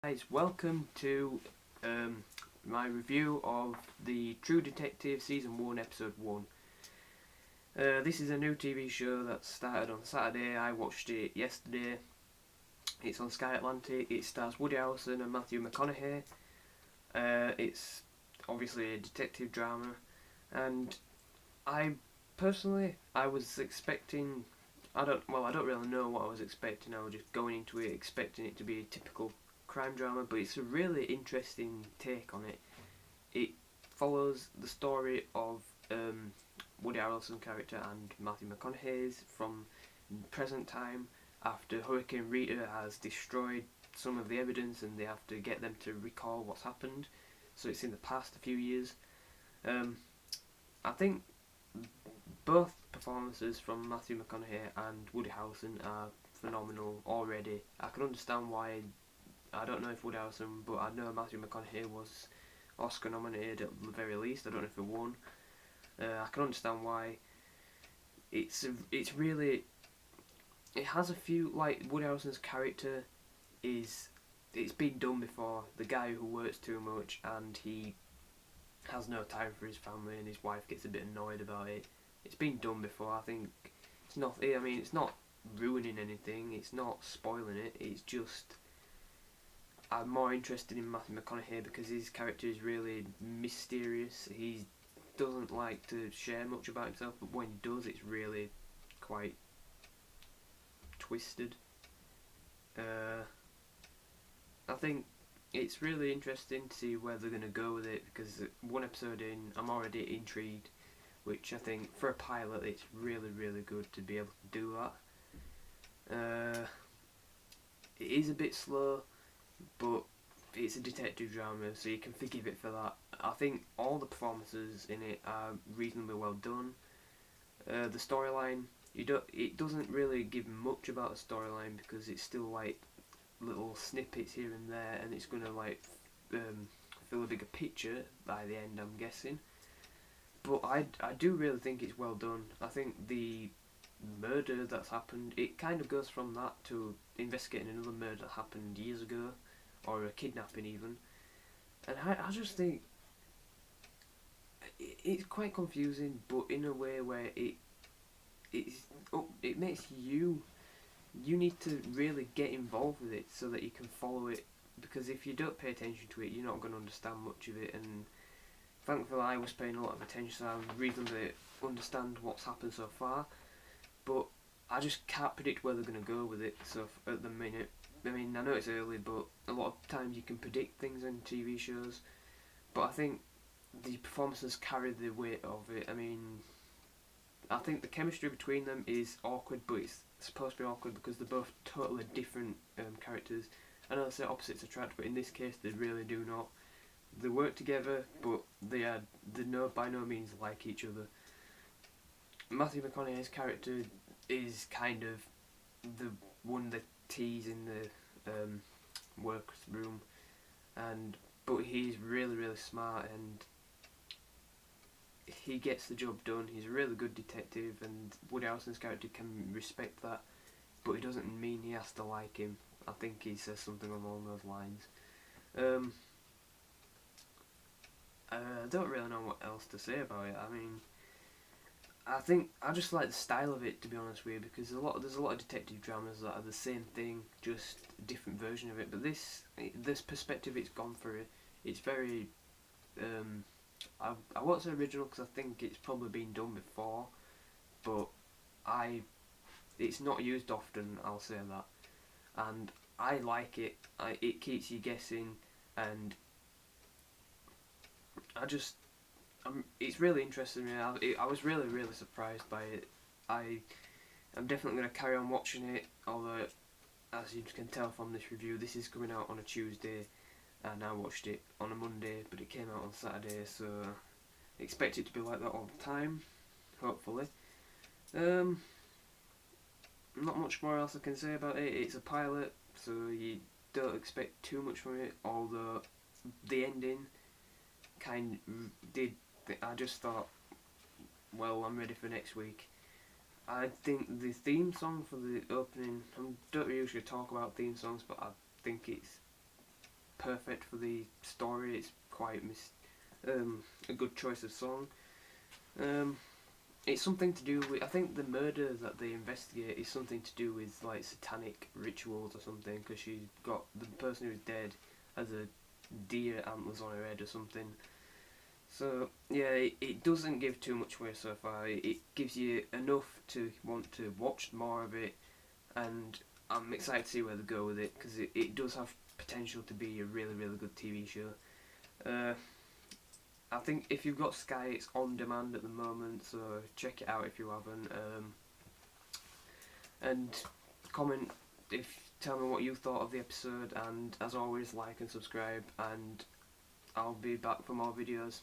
Guys, welcome to my review of the True Detective Season 1 Episode 1. This is a new TV show that started on Saturday. I watched it yesterday. It's on Sky Atlantic. It stars Woody Harrelson and Matthew McConaughey. It's obviously a detective drama, and I was expecting. I don't really know what I was expecting. I was just going into it expecting it to be a typical crime drama, but it's a really interesting take on it. It follows the story of Woody Harrelson character and Matthew McConaughey's from present time after Hurricane Rita has destroyed some of the evidence and they have to get them to recall what's happened. So it's in the past a few years. I think both performances from Matthew McConaughey and Woody Harrelson are phenomenal already. I can understand why. I don't know if Woody Harrelson, but I know Matthew McConaughey was Oscar nominated at the very least. I don't know if he won. I can understand why. It's really, it has a few, like Woody Harrelson's character it's been done before. The guy who works too much and he has no time for his family and his wife gets a bit annoyed about it. It's been done before. I think it's not. I mean, it's not ruining anything. It's not spoiling it. It's just I'm more interested in Matthew McConaughey because his character is really mysterious. He doesn't like to share much about himself, but when he does, it's really quite twisted. I think it's really interesting to see where they're going to go with it because one episode in, I'm already intrigued, which I think for a pilot, it's really, really good to be able to do that. It is a bit slow, but it's a detective drama, so you can forgive it for that. I think all the performances in it are reasonably well done. The storyline, it doesn't really give much about the storyline because it's still like little snippets here and there, and it's gonna like fill a bigger picture by the end, I'm guessing. But I do really think it's well done. I think the murder that's happened, it kind of goes from that to investigating another murder that happened years ago, or a kidnapping even. And I just think it's quite confusing, but in a way where it makes you need to really get involved with it so that you can follow it, because if you don't pay attention to it, you're not going to understand much of it. And thankfully, I was paying a lot of attention, so I reasonably understand what's happened so far. But I just can't predict where they're going to go with it. So at the minute, I mean, I know it's early, but a lot of times you can predict things in TV shows. But I think the performances carry the weight of it. I mean, I think the chemistry between them is awkward, but it's supposed to be awkward because they're both totally different characters. I know they say opposites attract, but in this case they really do not. They work together, but they're by no means like each other. Matthew McConaughey's character is kind of the one that tease in the workroom, but he's really smart and he gets the job done. He's a really good detective, and Woody Harrelson's character can respect that, but it doesn't mean he has to like him. I think he says something along those lines. I don't really know what else to say about it. I mean, I think I just like the style of it, to be honest with you, because there's a lot of detective dramas that are the same thing, just a different version of it. But this perspective it's gone for, it's very I won't say original because I think it's probably been done before, but it's not used often, I'll say that, and I like it. It keeps you guessing, and it's really interesting. I was really surprised by it. I'm definitely going to carry on watching it, although as you can tell from this review, this is coming out on a Tuesday and I watched it on a Monday, but it came out on Saturday, so expect it to be like that all the time, hopefully. Not much more else I can say about it. It's a pilot, so you don't expect too much from it, although the ending I just thought, well, I'm ready for next week. I think the theme song for the opening, I don't usually talk about theme songs, but I think it's perfect for the story. It's quite a good choice of song. It's something to do with, I think the murder that they investigate is something to do with like satanic rituals or something, because she's got, the person who's dead has a deer antlers on her head or something. So yeah, it doesn't give too much away so far. It gives you enough to want to watch more of it, and I'm excited to see where they go with it, because it does have potential to be a really, really good TV show. I think if you've got Sky, it's on demand at the moment, so check it out if you haven't. And comment, tell me what you thought of the episode, and as always, like and subscribe, and I'll be back for more videos.